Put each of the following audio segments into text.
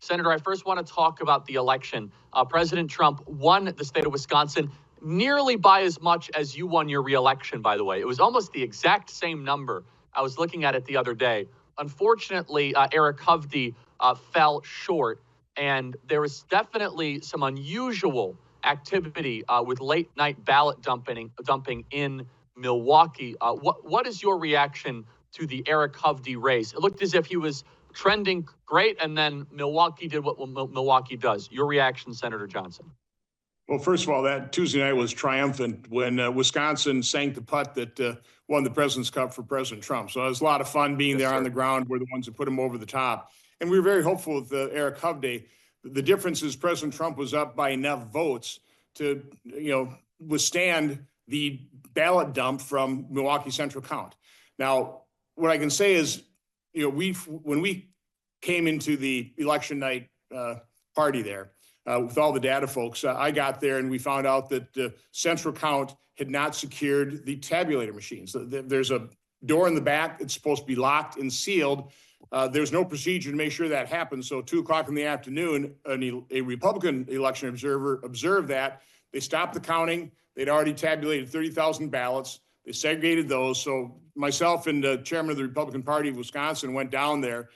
Senator, I first want to talk about the election. President Trump won the state of Wisconsin nearly by as much as you won your reelection, by the way. It was almost the exact same number. I was looking at it the other day. Unfortunately, Eric Hovde fell short, and there was definitely some unusual activity with late-night ballot dumping in Milwaukee. What is your reaction to the Eric Hovde race? It looked as if he was trending great, and then Milwaukee did what Milwaukee does. Your reaction, Senator Johnson? Well, first of all, that Tuesday night was triumphant when Wisconsin sank the putt that won the President's Cup for President Trump. So it was a lot of fun being there on the ground. We're the ones that put him over the top. And we were very hopeful with Eric Hovde. The difference is President Trump was up by enough votes to, withstand the ballot dump from Milwaukee Central Count. Now, what I can say is, when we came into the election night party there with all the data folks, I got there and we found out that Central Count had not secured the tabulator machines. There's a door in the back. It's supposed to be locked and sealed. There's no procedure to make sure that happens. So 2:00 in the afternoon, a Republican election observer observed that. They stopped the counting. They'd already tabulated 30,000 ballots. They segregated those. So myself and the chairman of the Republican Party of Wisconsin went down there,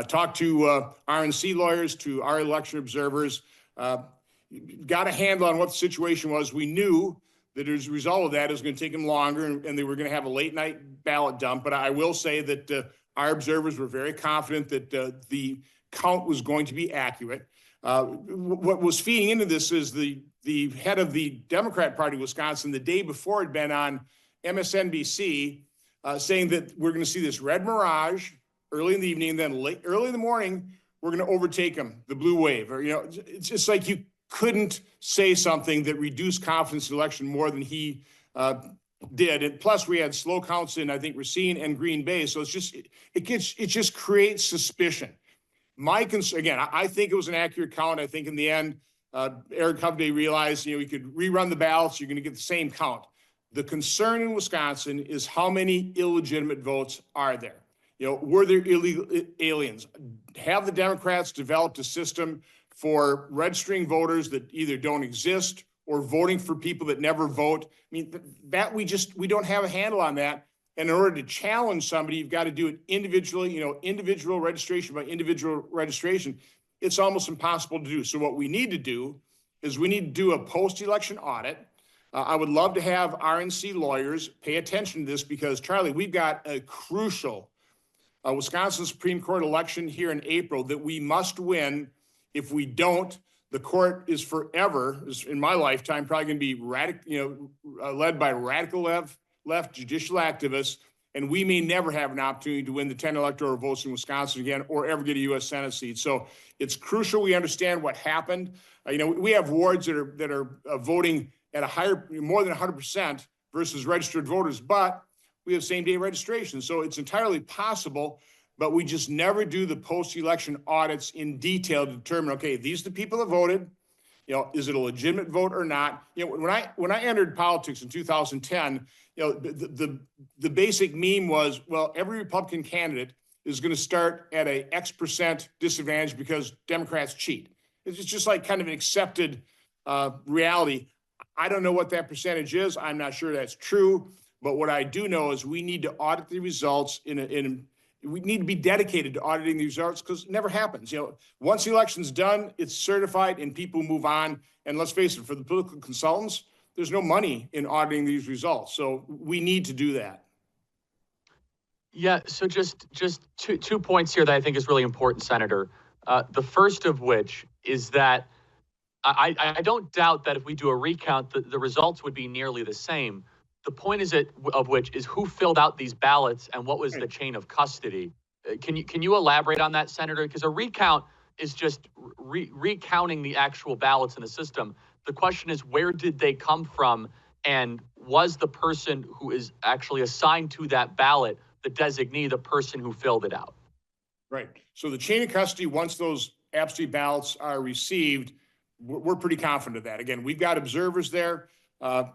talked to RNC lawyers, to our election observers, got a handle on what the situation was. We knew that as a result of that, it was going to take them longer and they were going to have a late night ballot dump. But I will say that our observers were very confident that the count was going to be accurate. What was feeding into this is the head of the Democrat Party of Wisconsin the day before had been on MSNBC saying that we're going to see this red mirage early in the evening, and then early in the morning, we're going to overtake them, the blue wave. Or, it's just like you couldn't say something that reduced confidence in the election more than he did. And plus, we had slow counts in, I think, Racine and Green Bay. So it just creates suspicion. My concern, again, I think it was an accurate count. I think in the end, Eric Hovde realized, you could rerun the ballots. You're going to get the same count. The concern in Wisconsin is how many illegitimate votes are there? Were there illegal aliens? Have the Democrats developed a system for registering voters that either don't exist or voting for people that never vote? I mean, that we don't have a handle on that. And in order to challenge somebody, you've got to do it individually, individual registration by individual registration. It's almost impossible to do. So what we need to do is we need to do a post-election audit. I would love to have RNC lawyers pay attention to this because, Charlie, we've got a crucial Wisconsin Supreme Court election here in April that we must win. If we don't, the court is forever, in my lifetime, probably going to be led by radical left judicial activists, and we may never have an opportunity to win the 10 electoral votes in Wisconsin again or ever get a U.S. Senate seat. So it's crucial we understand what happened. We have wards that are voting at a higher, more than 100% versus registered voters, but we have same-day registration. So it's entirely possible, but we just never do the post-election audits in detail to determine, okay, these are the people that voted. Is it a legitimate vote or not? When I entered politics in 2010, the basic meme was, well, every Republican candidate is going to start at a X% disadvantage because Democrats cheat. It's just like kind of an accepted reality. I don't know what that percentage is. I'm not sure that's true. But what I do know is we need to audit the results we need to be dedicated to auditing the results because it never happens. Once the election's done, it's certified and people move on. And let's face it, for the political consultants, there's no money in auditing these results. So we need to do that. Yeah. So just two points here that I think is really important, Senator. The first of which is that I don't doubt that if we do a recount, the results would be nearly the same. The point of which is who filled out these ballots and what was the chain of custody. Can you elaborate on that, Senator? Because a recount is just recounting the actual ballots in the system. The question is, where did they come from? And was the person who is actually assigned to that ballot the designee, the person who filled it out? Right. So the chain of custody, once those absentee ballots are received, we're pretty confident of that. Again, we've got observers there.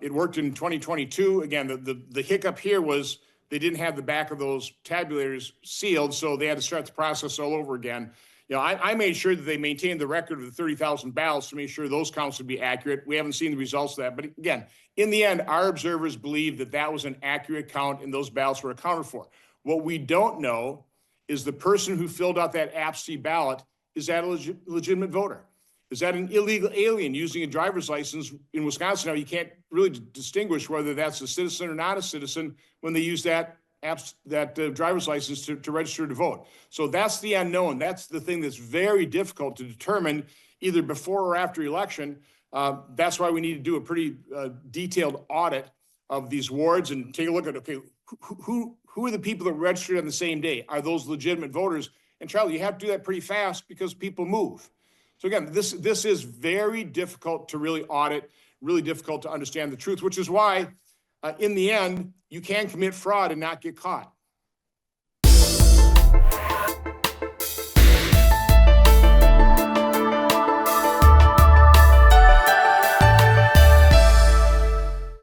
It worked in 2022. Again, the hiccup here was they didn't have the back of those tabulators sealed, so they had to start the process all over again. I made sure that they maintained the record of the 30,000 ballots to make sure those counts would be accurate. We haven't seen the results of that. But again, in the end, our observers believe that that was an accurate count and those ballots were accounted for. What we don't know is the person who filled out that absentee ballot, is that a legitimate voter? Is that an illegal alien using a driver's license in Wisconsin? Now, you can't really distinguish whether that's a citizen or not a citizen when they use that driver's license to register to vote. So that's the unknown. That's the thing that's very difficult to determine either before or after election. That's why we need to do a pretty detailed audit of these wards and take a look at, okay, who are the people that registered on the same day? Are those legitimate voters? And Charlie, you have to do that pretty fast because people move. So again, this is very difficult to really audit, really difficult to understand the truth, which is why in the end, you can commit fraud and not get caught.